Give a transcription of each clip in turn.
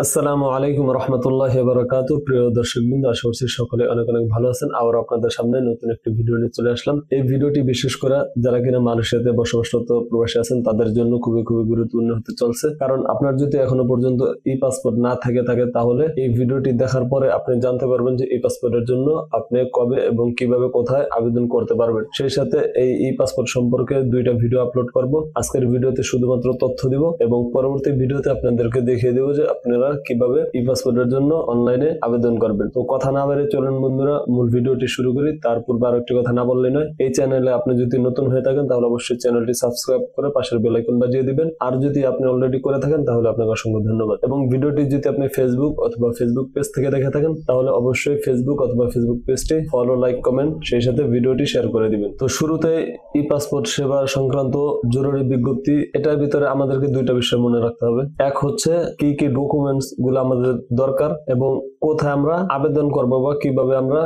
আসসালামু আলাইকুম রহমতুল্লাহি ওয়া বারাকাতুহু। প্রিয় দর্শকবৃন্দ, আশা করছি সকলে অনেক অনেক ভালো আছেন। আবার আপনাদের সামনে নতুন একটি ভিডিও নিয়ে চলে আসলাম। এই ভিডিওটি বিশেষ করে যারা কিনা মালয়েশিয়াতে বসবাসরত প্রবাসী আছেন তাদের জন্য খুবই গুরুত্বপূর্ণ হতে চলছে। কারণ আপনার যদি এখনো পর্যন্ত ই পাসপোর্ট না থাকে তাহলে এই ভিডিওটি দেখার পরে আপনি জানতে পারবেন যে ই পাসপোর্টের জন্য আপনি কবে এবং কিভাবে কোথায় আবেদন করতে পারবেন। সেই সাথে এই ই পাসপোর্ট সম্পর্কে দুইটা ভিডিও আপলোড করব। আজকের ভিডিওতে শুধুমাত্র তথ্য দিব এবং পরবর্তী ভিডিওতে আপনাদেরকে দেখিয়ে দেব যে আপনারা কিভাবে ই পাসপোর্টের জন্য অনলাইনে আবেদন করবেন। তো কথা না বাড়িয়ে চলুন বন্ধুরা, মূল ভিডিওটি শুরু করি। তার পূর্বে আরো একটি কথা না বললেই নয়, এই চ্যানেলে আপনি যদি নতুন হয়ে থাকেন তাহলে অবশ্যই চ্যানেলটি সাবস্ক্রাইব করে পাশের বেল আইকন বাজিয়ে দিবেন। আর যদি আপনি অলরেডি করে থাকেন তাহলে আপনাকে অসংখ্য ধন্যবাদ। এবং ভিডিওটি যদি আপনি ফেসবুক অথবা ফেসবুক পেজ থেকে দেখে থাকেন তাহলে অবশ্যই ফেসবুক অথবা ফেসবুক পেজটি ফলো, লাইক, কমেন্ট সেই সাথে ভিডিওটি শেয়ার করে দিবেন। তো শুরুতে ই পাসপোর্ট সেবা সংক্রান্ত জরুরি বিজ্ঞপ্তি। এটার ভিতরে আমাদেরকে দুইটা বিষয় মনে রাখতে হবে। এক হচ্ছে কি কি ডকুমেন্টস গুলো আমাদের দরকার এবং কোথায় আমরা আবেদন করব বা কিভাবে আমরা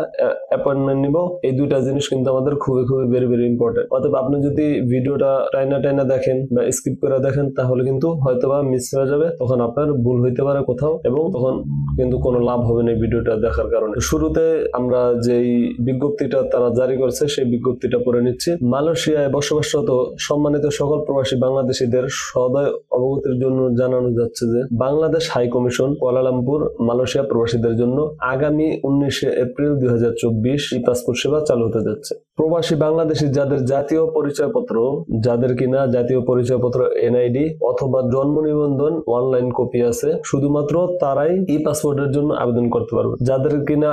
অ্যাপয়েন্টমেন্ট নিব। এই দুইটা জিনিস কিন্তু আমাদের খুবই ভেরি ইম্পর্টেন্ট। অতএব আপনি যদি ভিডিওটা টাইনা দেখেন বা স্কিপ করে দেখেন তাহলে কিন্তু হয়তোবা মিস হয়ে যাবে, তখন আপনার ভুল হইতে পারে কোথাও এবং তখন কিন্তু কোনো লাভ হবে না এই ভিডিওটা দেখার কারণে। শুরুতে আমরা যেই বিজ্ঞপ্তিটা তারা জারি করছে সেই বিজ্ঞপ্তিটা পড়ে নিচ্ছি। মালয়েশিয়ায় বসবাসরত সম্মানিত সকল প্রবাসী বাংলাদেশীদের সদয় অবগতির জন্য জানানো যাচ্ছে যে Bangladesh high commission Kuala Lumpur Malaysia প্রবাসীদের জন্য আগামী 19 এপ্রিল 2024 ই পাসপোর্ট সেবা চালু হতে যাচ্ছে। প্রবাসী বাংলাদেশী যাদের জাতীয় পরিচয়পত্র, যাদের কিনা জাতীয় পরিচয়পত্র এনআইডি অথবা জন্ম নিবন্ধন অনলাইন কপি আছে, শুধুমাত্র তারাই ই পাসপোর্টের জন্য আবেদন করতে পারবে। যাদের কিনা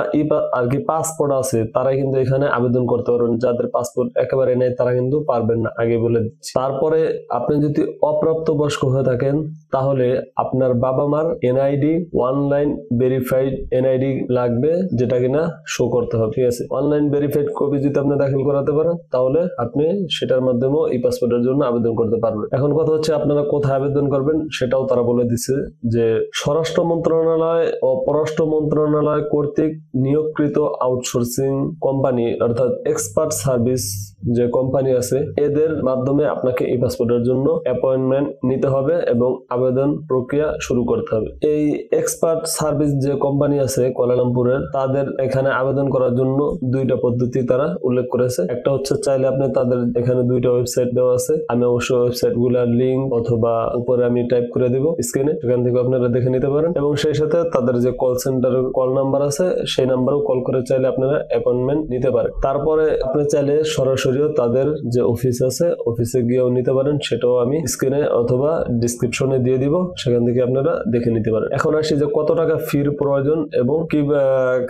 পাসপোর্ট আছে তারাই কিন্তু এখানে আবেদন করতে পারবেন। যাদের পাসপোর্ট একেবারে নেই তারা কিন্তু পারবেন না, আগে বলে দিচ্ছি। তারপরে আপনি যদি অপ্রাপ্ত বয়স্ক হয়ে থাকেন তাহলে আপনার বাবা মার এনআইডি অনলাইন ভেরিফাইড এনআইডি লাগবে, যেটা কিনা শো করতে হবে। ঠিক আছে, অনলাইন ভেরিফাইড কপি যদি আপনি দাখিল করাতে পারেন তাহলে আপনি সেটার মাধ্যমেও ই পাসপোর্টের জন্য আবেদন করতে পারবেন। এখন কথা হচ্ছে আপনারা কোথায় আবেদন করবেন সেটাও তারা বলে দিচ্ছে যে স্বরাষ্ট্র মন্ত্রণালয় ও পররাষ্ট্র মন্ত্রণালয় কর্তৃক নিয়োগকৃত আউটসোর্সিং কোম্পানি অর্থাৎ এক্সপার্ট সার্ভিস যে কোম্পানি আছে এদের মাধ্যমে আপনাকে ই পাসপোর্টের জন্য অ্যাপয়েন্টমেন্ট নিতে হবে এবং আবেদন প্রক্রিয়া শুরু করতে হবে। এই এক্সপার্ট সার্ভিস যে কোম্পানি আছে কুয়ালালামপুরের, তাদের এখানে আবেদন করার জন্য দুইটা পদ্ধতি তারা উল্লেখ করেছে। একটা হচ্ছে চাইলে আপনি তাদের এখানে দুইটা ওয়েবসাইট দেওয়া আছে, আমি অবশ্যই ওয়েবসাইট গুলার লিঙ্ক অথবা উপরে আমি টাইপ করে দিব স্ক্রিনে, সেখান থেকে আপনারা দেখে নিতে পারেন। এবং সেই সাথে তাদের যে কল সেন্টারের কল নাম্বার আছে সেই নাম্বারেও কল করে চাইলে আপনারা অ্যাপয়েন্টমেন্ট নিতে পারেন। তারপরে আপনি চাইলে সরাসরিও তাদের যে অফিস আছে অফিসে গিয়েও নিতে পারেন, সেটাও আমি স্ক্রিনে অথবা ডিসক্রিপশনে দিয়ে দিব, সেখান থেকে আপনারা দেখে নিতে পারেন। এখন আসি যে কত টাকা ফির প্রয়োজন এবং কি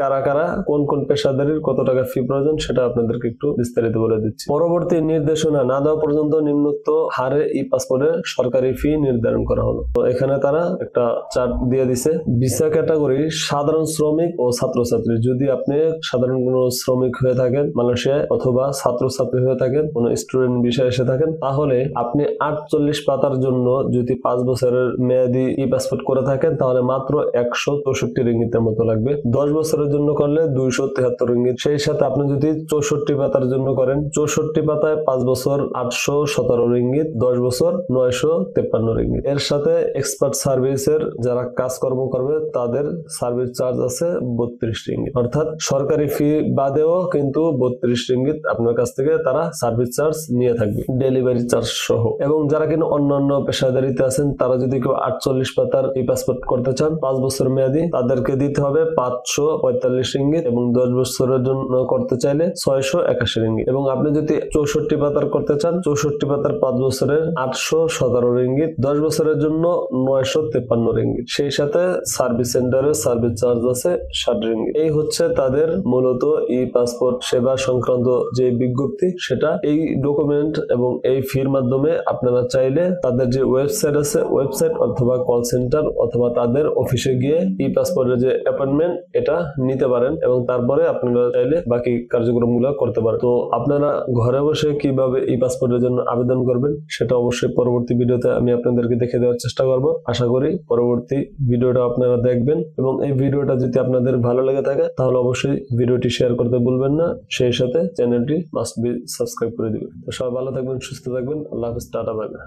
কারা কোন পেশাদারির কত টাকা ফি প্রয়োজন সেটা আপনাদেরকে একটু বিস্তারিত বলে দিচ্ছি। পরবর্তী নির্দেশনা না দেওয়া পর্যন্ত নিম্নোক্ত হারে ই পাসপোর্টের সরকারি ফি নির্ধারণ করা হলো। তো এখানে তারা একটা চার্ট দিয়ে দিছে। ভিসা ক্যাটাগরি সাধারণ শ্রমিক ও ছাত্রছাত্রী। যদি আপনি সাধারণ কোনো শ্রমিক হয়ে থাকেন মালয়েশিয়ায় অথবা ছাত্রছাত্রী হয়ে থাকেন, কোনো স্টুডেন্ট ভিসা এসে থাকেন, তাহলে আপনি 48 পাতার জন্য যদি 5 বছরের মেয়াদি ই পাসপোর্ট করে থাকেন তাহলে মাত্র 164 রিঙ্গিতের মতো লাগবে। 10 বছরের জন্য করলে 273 রিঙ্গিত। সেই সাথে আপনি যদি 64 পাতার জন্য করেন, 64 পাতায় 5 বছর 817 রিঙ্গিত, 10 বছর 953 রিঙ্গিত। এর সাথে এক্সপার্ট সার্ভিসের যারা কাজকর্ম করবে তাদের সার্ভিস চার্জ আছে 32 রিঙ্গিত। অর্থাৎ সরকারি ফি বাদেও কিন্তু 32 রিঙ্গিত আপনার কাছ থেকে তারা সার্ভিস চার্জ নিয়ে থাকবে, ডেলিভারি চার্জ সহ। এবং যারা কিনা অন্যান্য পেশাদারিতে আছেন তারা যদি কেউ 48 পাতার ই পাসপোর্ট করতে চান 5 বছর মেয়াদি, তাদেরকে দিতে হবে 545 রিঙ্গিত এবং 10 বছরের জন্য করতে চাইলে 681 রিঙ্গিত। এবং আপনি যদি 64 পাতার করতে চান, 64 পাতার 5 বছরের 817 রিঙ্গিত, 10 বছরের জন্য 953 রিঙ্গিত। সেই সাথে সার্ভিস সেন্টারের সার্ভিস চার্জ আছে 60 রিঙ্গিত। এই হচ্ছে তাদের মূলত ই পাসপোর্ট সেবা সংক্রান্ত যে বিজ্ঞপ্তি, সেটা এই ডকুমেন্ট এবং এই ফির মাধ্যমে আপনারা চাইলে তাদের যে ওয়েবসাইট আছে ওয়েবসাইট অথবা কল সেন্টার অথবা তাদের অফিসে গিয়ে ই পাসপোর্টের যে অ্যাপয়েন্টমেন্ট এটা নিতে পারেন এবং তারপরে আপনারা চাইলে বাকি কার্যক্রমগুলো করতে পারেন। তো আপনারা ঘরে বসে কিভাবে ই পাসপোর্টের জন্য আবেদন করবেন সেটা অবশ্যই পরবর্তী ভিডিওতে আমি আপনাদেরকে দেখে দেওয়ার চেষ্টা করব। আশা করি পরবর্তী ভিডিওটা আপনারা দেখবেন এবং এই ভিডিওটা যদি আপনাদের ভালো লেগে থাকে তাহলে অবশ্যই ভিডিওটি শেয়ার করতে ভুলবেন না। সেই সাথে চ্যানেলটি মাস্ট বি সাবস্ক্রাইব করে দিবেন। তো সবাই ভালো থাকবেন, সুস্থ থাকবেন। আল্লাহ হাফেজ, টাটা, বাই বাই।